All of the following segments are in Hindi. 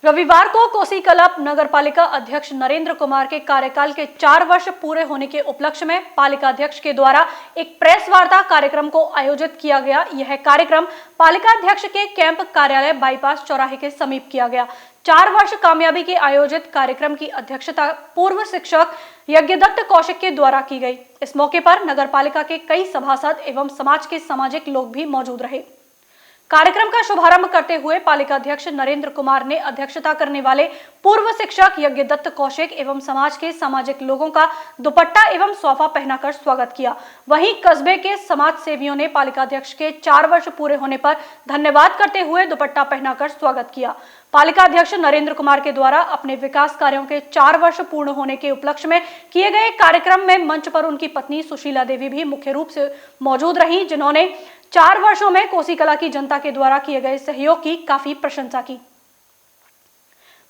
रविवार को कोसी कल्प नगर पालिका अध्यक्ष नरेंद्र कुमार के कार्यकाल के 4 वर्ष पूरे होने के उपलक्ष्य में पालिका अध्यक्ष के द्वारा एक प्रेस वार्ता कार्यक्रम को आयोजित किया गया। यह कार्यक्रम पालिका अध्यक्ष के कैंप कार्यालय बाईपास चौराहे के समीप किया गया। 4 वर्ष कामयाबी के आयोजित कार्यक्रम की अध्यक्षता पूर्व शिक्षक यज्ञदत्त कौशिक के द्वारा की गई। इस मौके पर नगर पालिका के कई सभासद एवं समाज के सामाजिक लोग भी मौजूद रहे। कार्यक्रम का शुभारंभ करते हुए पालिका अध्यक्ष नरेंद्र कुमार ने अध्यक्षता करने वाले पूर्व शिक्षक यज्ञदत्त कौशिक एवं समाज के सामाजिक लोगों का दुपट्टा एवं सोफा पहनाकर स्वागत किया। वहीं कस्बे के समाज सेवियों ने पालिका अध्यक्ष के 4 वर्ष पूरे होने पर धन्यवाद करते हुए दुपट्टा पहनाकर स्वागत किया। पालिका अध्यक्ष नरेंद्र कुमार के द्वारा अपने विकास कार्यों के 4 वर्ष पूर्ण होने के उपलक्ष्य में किए गए कार्यक्रम में मंच पर उनकी पत्नी सुशीला देवी भी मुख्य रूप से मौजूद रही, जिन्होंने 4 वर्षों में कोसी कला की जनता के द्वारा किए गए सहयोग की काफी प्रशंसा की।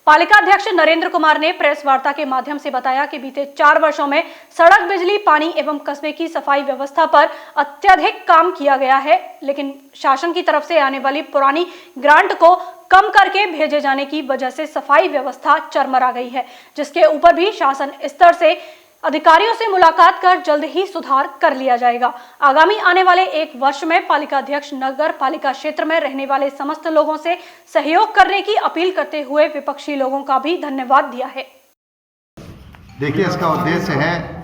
पालिका अध्यक्ष नरेंद्र कुमार ने प्रेस वार्ता के माध्यम से बताया कि बीते 4 वर्षों में सड़क, बिजली, पानी एवं कस्बे की सफाई व्यवस्था पर अत्यधिक काम किया गया है, लेकिन शासन की तरफ से आने वाली पुरानी ग्रांट को कम करके भेजे जाने की वजह से सफाई व्यवस्था चरमरा गई है, जिसके ऊपर भी शासन स्तर से अधिकारियों से मुलाकात कर जल्द ही सुधार कर लिया जाएगा। आगामी आने वाले 1 वर्ष में पालिका अध्यक्ष नगर पालिका क्षेत्र में रहने वाले समस्त लोगों से सहयोग करने की अपील करते हुए विपक्षी लोगों का भी धन्यवाद दिया है। देखिए, इसका उद्देश्य है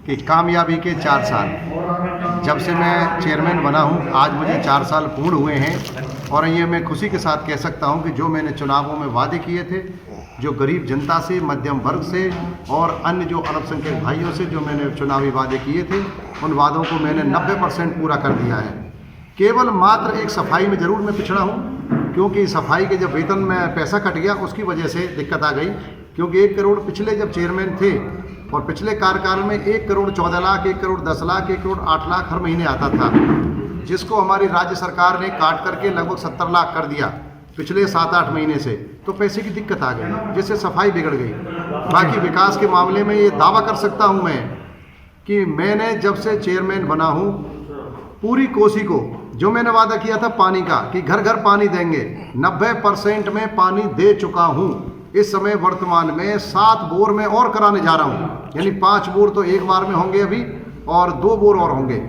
कि कामयाबी के 4 साल, जब से मैं चेयरमैन बना हूं, आज मुझे 4 साल पूर्ण हुए हैं और ये मैं खुशी के साथ कह सकता हूं कि जो मैंने चुनावों में वादे किए थे, जो गरीब जनता से, मध्यम वर्ग से और अन्य जो अल्पसंख्यक भाइयों से जो मैंने चुनावी वादे किए थे, उन वादों को मैंने 90% पूरा कर दिया है। केवल मात्र एक सफाई में ज़रूर मैं पिछड़ा हूँ, क्योंकि सफाई के जब वेतन में पैसा कट गया उसकी वजह से दिक्कत आ गई, क्योंकि 1 करोड़ पिछले जब चेयरमैन थे और पिछले कार्यकाल में 1 करोड़ 14 लाख, 1 करोड़ 10 लाख, 1 करोड़ 8 लाख हर महीने आता था, जिसको हमारी राज्य सरकार ने काट करके लगभग 70 लाख कर दिया पिछले 7-8 महीने से। तो पैसे की दिक्कत आ गई, जिससे सफाई बिगड़ गई। बाकी विकास के मामले में ये दावा कर सकता हूँ मैं कि मैंने जब से चेयरमैन बना हूँ, पूरी कोसी को जो मैंने वादा किया था पानी का कि घर घर पानी देंगे, 90% में पानी दे चुका हूँ। इस समय वर्तमान में 7 बोर में और कराने जा रहा हूँ, यानी 5 बोर तो एक बार में होंगे अभी और 2 बोर और होंगे,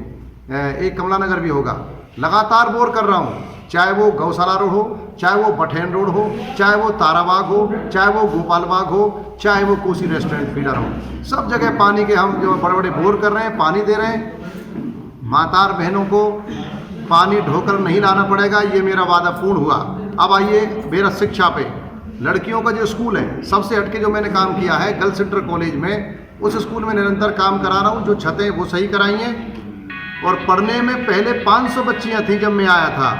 एक कमला नगर भी होगा। लगातार बोर कर रहा हूँ, चाहे वो गौशाला रोड हो, चाहे वो बठेन रोड हो, चाहे वो ताराबाग हो, चाहे वो गोपाल बाग हो, चाहे वो कोसी रेस्टोरेंट फीडर हो, सब जगह पानी के हम जो बड़े बड़े बोर कर रहे हैं, पानी दे रहे हैं। मातार बहनों को पानी ढोकर नहीं लाना पड़ेगा, ये मेरा वादा पूर्ण हुआ। अब आइए मेरा शिक्षा पे, लड़कियों का जो स्कूल है, सबसे हटके जो मैंने काम किया है गर्ल्स इंटर कॉलेज में, उस स्कूल में निरंतर काम करा रहा हूँ। जो छतें वो सही कराई हैं और पढ़ने में पहले 500 बच्चियाँ थीं जब मैं आया था,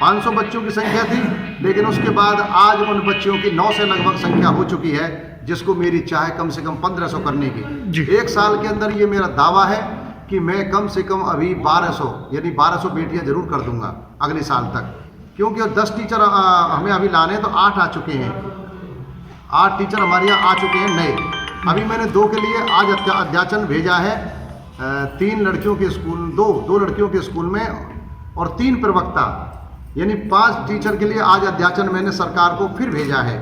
500 बच्चों की संख्या थी, लेकिन उसके बाद आज उन बच्चियों की 9 से लगभग संख्या हो चुकी है, जिसको मेरी चाह कम से कम 1500 करने की। 1 साल के अंदर ये मेरा दावा है कि मैं कम से कम अभी 1200 यानी 1200 बेटियां जरूर कर दूंगा अगले साल तक, क्योंकि 10 टीचर हमें अभी लाने तो 8 आ चुके हैं, 8 टीचर हमारे यहाँ आ चुके हैं नए। अभी मैंने 2 के लिए आज अध्याचन भेजा है, 3 लड़कियों के स्कूल, 2 लड़कियों के स्कूल में और 3 प्रवक्ता, यानी 5 टीचर के लिए आज अध्याचन मैंने सरकार को फिर भेजा है।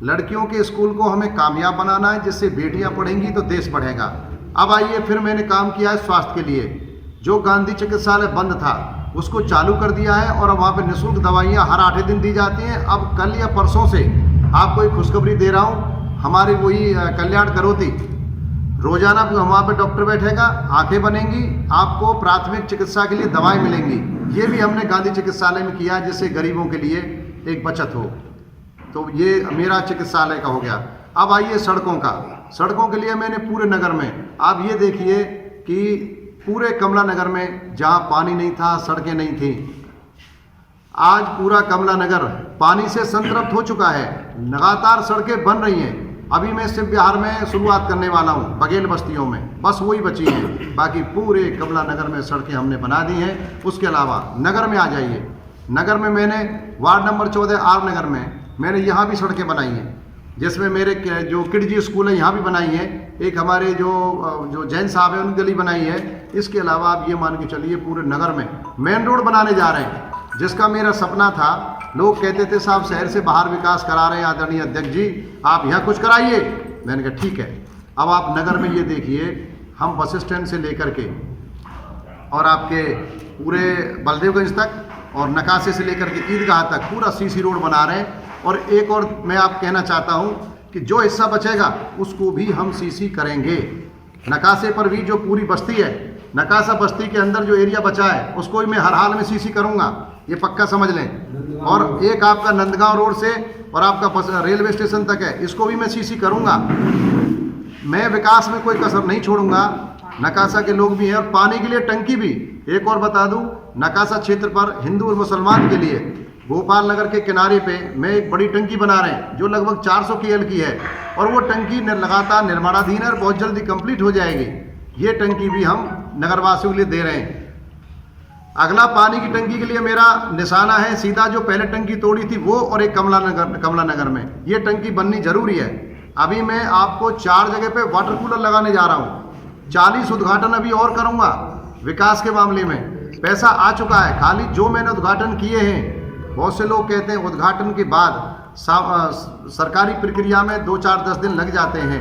लड़कियों के स्कूल को हमें कामयाब बनाना है, जिससे बेटियां पढ़ेंगी तो देश बढ़ेगा। अब आइए, फिर मैंने काम किया है स्वास्थ्य के लिए। जो गांधी चिकित्सालय बंद था उसको चालू कर दिया है और अब वहाँ पे निःशुल्क दवाइयाँ हर 8 दिन दी जाती हैं। अब कल या परसों से आपको एक खुशखबरी दे रहा हूँ, हमारी वही कल्याण करोती, रोजाना वहाँ पे डॉक्टर बैठेगा, आंखें बनेंगी, आपको प्राथमिक चिकित्सा के लिए दवाएं मिलेंगी। ये भी हमने गांधी चिकित्सालय में किया, जिससे गरीबों के लिए एक बचत हो। तो ये मेरा चिकित्सालय का हो गया। अब आइए सड़कों का। सड़कों के लिए मैंने पूरे नगर में, आप ये देखिए कि पूरे कमला नगर में जहाँ पानी नहीं था, सड़कें नहीं थी, आज पूरा कमला नगर पानी से संतृप्त हो चुका है। लगातार सड़कें बन रही हैं। अभी मैं शिव विहार में शुरुआत करने वाला हूँ, बघेल बस्तियों में, बस वही बची हैं। बाकी पूरे कमला नगर में सड़कें हमने बना दी हैं। उसके अलावा नगर में आ जाइए, नगर में मैंने वार्ड नंबर 14 आर नगर में मैंने यहाँ भी सड़कें बनाई हैं, जिसमें मेरे जो किडजी स्कूल है यहाँ भी बनाई है, एक हमारे जो जैन साहब है उनकी गली बनाई है। इसके अलावा आप ये मान के चलिए पूरे नगर में मेन रोड बनाने जा रहे हैं, जिसका मेरा सपना था लोग कहते थे साहब शहर से बाहर विकास करा रहे हैं आदरणीय अध्यक्ष जी, आप यहाँ कुछ कराइए। मैंने कहा ठीक है। अब आप नगर में ये देखिए, हम बस स्टैंड से लेकर के और आपके पूरे बलदेवगंज तक और नकासे से लेकर के ईदगाह तक पूरा सीसी रोड बना रहे हैं। और एक और मैं आप कहना चाहता हूँ कि जो हिस्सा बचेगा उसको भी हम सीसी करेंगे। नकासे पर भी जो पूरी बस्ती है, नकासा बस्ती के अंदर जो एरिया बचा है उसको भी मैं हर हाल में सीसी करूँगा, ये पक्का समझ लें। और एक आपका नंदगांव रोड से और आपका रेलवे स्टेशन तक है, इसको भी मैं सीसी करूँगा। मैं विकास में कोई कसर नहीं छोड़ूंगा। नकासा के लोग भी हैं। और पानी के लिए टंकी भी एक और बता दूं, नकासा क्षेत्र पर हिंदू और मुसलमान के लिए गोपाल नगर के किनारे पे मैं एक बड़ी टंकी बना रहे हैं जो लगभग 400 KL की है। और वो टंकी लगातार निर्माणाधीन है और बहुत जल्दी कंप्लीट हो जाएगी। ये टंकी भी हम नगरवासियों के लिए दे रहे हैं। अगला पानी की टंकी के लिए मेरा निशाना है सीधा, जो पहले टंकी तोड़ी थी वो और एक कमला नगर में ये टंकी बननी जरूरी है। अभी मैं आपको 4 जगह पे वाटर कूलर लगाने जा रहा हूँ। 40 उद्घाटन अभी और करूँगा। विकास के मामले में पैसा आ चुका है, खाली जो मैंने उद्घाटन किए हैं। बहुत से लोग कहते हैं उद्घाटन के बाद सरकारी प्रक्रिया में 2-4-10 दिन लग जाते हैं।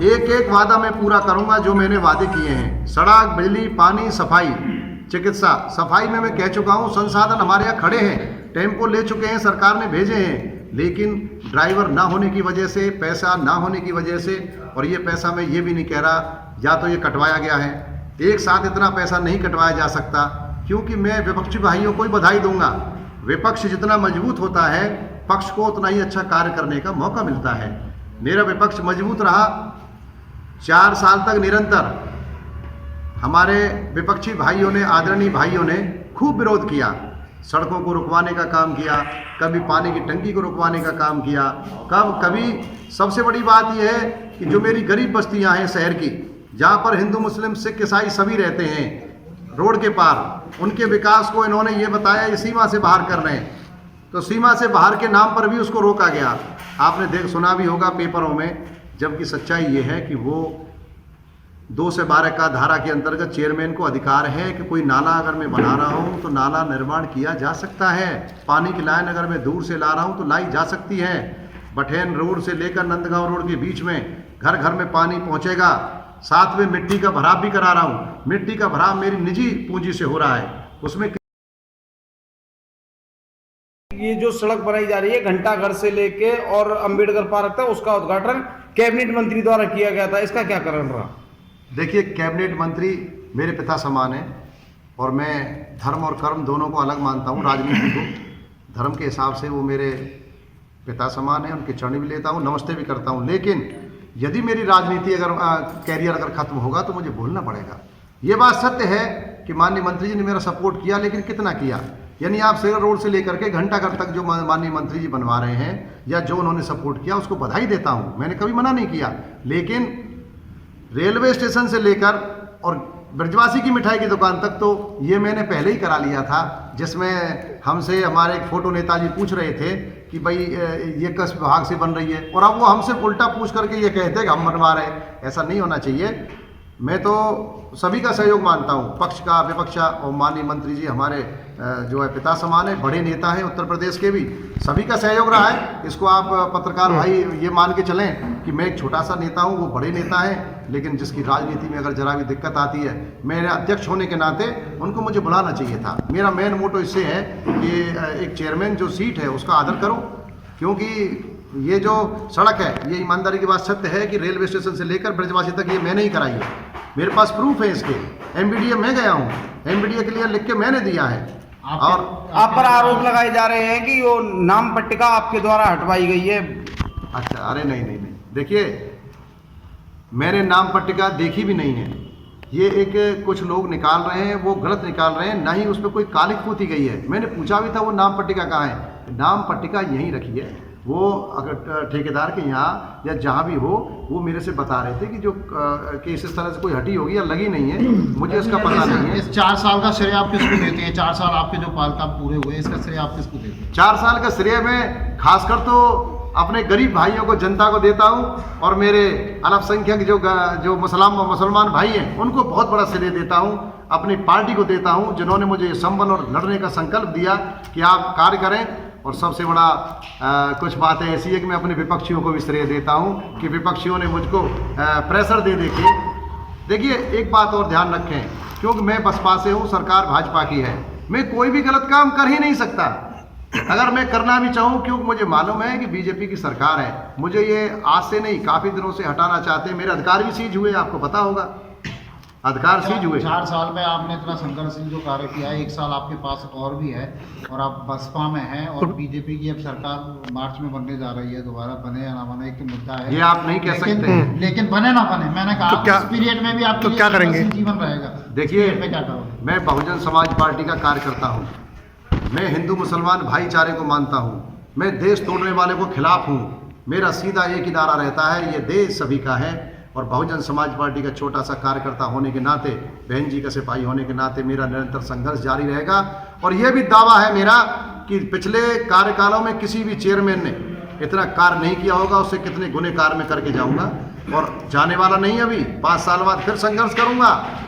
एक एक वादा मैं पूरा करूँगा जो मैंने वादे किए हैं। सड़क, बिजली, पानी, सफाई, चिकित्सा। सफाई में मैं कह चुका हूँ, संसाधन हमारे यहाँ खड़े हैं, टेम्पो ले चुके हैं, सरकार ने भेजे हैं, लेकिन ड्राइवर ना होने की वजह से, पैसा ना होने की वजह से, और ये पैसा मैं ये भी नहीं कह रहा या तो ये कटवाया गया है, एक साथ इतना पैसा नहीं कटवाया जा सकता, क्योंकि मैं विपक्षी भाइयों को ही बधाई दूंगा। विपक्ष जितना मजबूत होता है, पक्ष को उतना ही अच्छा कार्य करने का मौका मिलता है। मेरा विपक्ष मजबूत रहा। 4 साल तक निरंतर हमारे विपक्षी भाइयों ने, आदरणीय भाइयों ने खूब विरोध किया। सड़कों को रुकवाने का काम किया, कभी पानी की टंकी को रुकवाने का काम किया, कभी सबसे बड़ी बात यह है कि जो मेरी गरीब बस्तियां हैं शहर की, जहां पर हिंदू, मुस्लिम, सिख, ईसाई सभी रहते हैं रोड के पार, उनके विकास को इन्होंने ये बताया ये सीमा से बाहर कर रहे हैं। तो सीमा से बाहर के नाम पर भी उसको रोका गया। आपने सुना भी होगा पेपरों में, जबकि सच्चाई ये है कि वो 2 से 12 का धारा के अंतर्गत चेयरमैन को अधिकार है कि कोई नाला अगर मैं बना रहा हूँ तो नाला निर्माण किया जा सकता है। पानी की लाइन अगर मैं दूर से ला रहा हूँ तो लाई जा सकती है। बठेन रोड से लेकर नंदगांव रोड के बीच में घर घर में पानी पहुँचेगा। साथ में मिट्टी का भराव भी करा रहा हूँ। मिट्टी का भराव मेरी निजी पूंजी से हो रहा है। उसमें ये जो सड़क बनाई जा रही है घंटाघर से लेके और अंबेडकर पार्क तक, उसका उद्घाटन कैबिनेट मंत्री द्वारा किया गया था, इसका क्या कारण रहा? देखिए, कैबिनेट मंत्री मेरे पिता समान है और मैं धर्म और कर्म दोनों को अलग मानता हूँ। राजनीति को धर्म के हिसाब से वो मेरे पिता समान है, उनके चरण भी लेता हूँ, नमस्ते भी करता हूँ। लेकिन यदि मेरी राजनीति अगर कैरियर अगर खत्म होगा तो मुझे बोलना पड़ेगा। ये बात सत्य है कि माननीय मंत्री जी ने मेरा सपोर्ट किया, लेकिन कितना किया? यानी आप सेगर रोड से लेकर के घंटाघर तक जो माननीय मंत्री जी बनवा रहे हैं या जो उन्होंने सपोर्ट किया, उसको बधाई देता हूँ, मैंने कभी मना नहीं किया। लेकिन रेलवे स्टेशन से लेकर और ब्रजवासी की मिठाई की दुकान तक तो ये मैंने पहले ही करा लिया था, जिसमें हमसे हमारे एक फोटो नेताजी पूछ रहे थे कि भाई ये किस विभाग से बन रही है, और अब वो हमसे उल्टा पूछ करके ये कहते हैं कि हम बनवा रहे हैं। ऐसा नहीं होना चाहिए। मैं तो सभी का सहयोग मानता हूँ, पक्ष का, विपक्ष का, और माननीय मंत्री जी हमारे जो है पिता समान है, बड़े नेता हैं उत्तर प्रदेश के भी, सभी का सहयोग रहा है। इसको आप पत्रकार भाई ये मान के चलें कि मैं एक छोटा सा नेता हूँ, वो बड़े नेता हैं, लेकिन जिसकी राजनीति में अगर जरा भी दिक्कत आती है, मेरे अध्यक्ष होने के नाते उनको मुझे बुलाना चाहिए था। मेरा मेन मोटो इससे है कि एक चेयरमैन जो सीट है उसका आदर करो, क्योंकि ये जो सड़क है, ये ईमानदारी की बात सत्य है कि रेलवे स्टेशन से लेकर ब्रजवासी तक ये मैंने ही कराई है। मेरे पास प्रूफ है इसके। MBDA मैं गया हूँ, MBDA के लिए लिख के मैंने दिया है। और आप पर आरोप लगाए जा रहे हैं कि वो नाम पट्टिका आपके द्वारा हटवाई गई है। अच्छा, अरे नहीं, देखिए, मैंने नाम पट्टिका देखी भी नहीं है। ये एक कुछ लोग निकाल रहे हैं, वो गलत निकाल रहे हैं, ना ही उस पर कोई कालिक पोती गई है। मैंने पूछा भी था वो नाम पट्टिका कहाँ है। नाम पट्टिका यहीं रखी है। वो अगर ठेकेदार के यहाँ या जहाँ भी हो, वो मेरे से बता रहे थे कि जो केस इस तरह से कोई हटी होगी या लगी नहीं है, मुझे इसका पता नहीं है। इस 4 साल का श्रेय आप किसको देते हैं? 4 साल आपके जो पालका पूरे हुए, इसका श्रेय आप किसको देते हैं? 4 साल का श्रेय मैं खासकर तो अपने गरीब भाइयों को, जनता को देता हूँ, और मेरे अल्पसंख्यक जो मुसलमान भाई हैं उनको बहुत बड़ा श्रेय देता हूँ। अपनी पार्टी को देता हूं, जिन्होंने मुझे ये संबल और लड़ने का संकल्प दिया कि आप कार्य करें। और सबसे बड़ा कुछ बातें ऐसी है कि मैं अपने विपक्षियों को भी श्रेय देता हूं कि विपक्षियों ने मुझको प्रेशर दे के, देखिए एक बात और ध्यान रखें, क्योंकि मैं बसपा से हूं, सरकार भाजपा की है, मैं कोई भी गलत काम कर ही नहीं सकता अगर मैं करना भी चाहूं, क्योंकि मुझे मालूम है कि बीजेपी की सरकार है। मुझे ये आज से नहीं, काफ़ी दिनों से हटाना चाहते हैं। मेरे अधिकार भी सीज हुए, आपको पता होगा, अधिकार सीज हुए। 4 साल में आपने इतना संघर्षशील जो कार्य किया है, 1 साल आपके पास और भी है और आप बसपा में हैं और बीजेपी की अब सरकार मार्च में बनने जा रही है, दोबारा बने या ना बने एक मुद्दा है, ये आप नहीं कह सकते हैं। लेकिन बने ना बने, मैंने कहा इस पीरियड में भी आप तो क्या करेंगे? जीवन रहेगा। देखिए, मैं क्या करूँगा? मैं बहुजन समाज पार्टी का कार्यकर्ता हूँ, मैं हिंदू मुसलमान भाईचारे को मानता हूँ, मैं देश तोड़ने वाले को खिलाफ हूँ। मेरा सीधा एक ही नारा रहता है, ये देश सभी का है। और बहुजन समाज पार्टी का छोटा सा कार्यकर्ता होने के नाते, बहन जी का सिपाही होने के नाते मेरा निरंतर संघर्ष जारी रहेगा। और यह भी दावा है मेरा कि पिछले कार्यकालों में किसी भी चेयरमैन ने इतना कार्य नहीं किया होगा, उससे कितने गुने कार्य में करके जाऊंगा और जाने वाला नहीं। अभी 5 साल बाद फिर संघर्ष करूंगा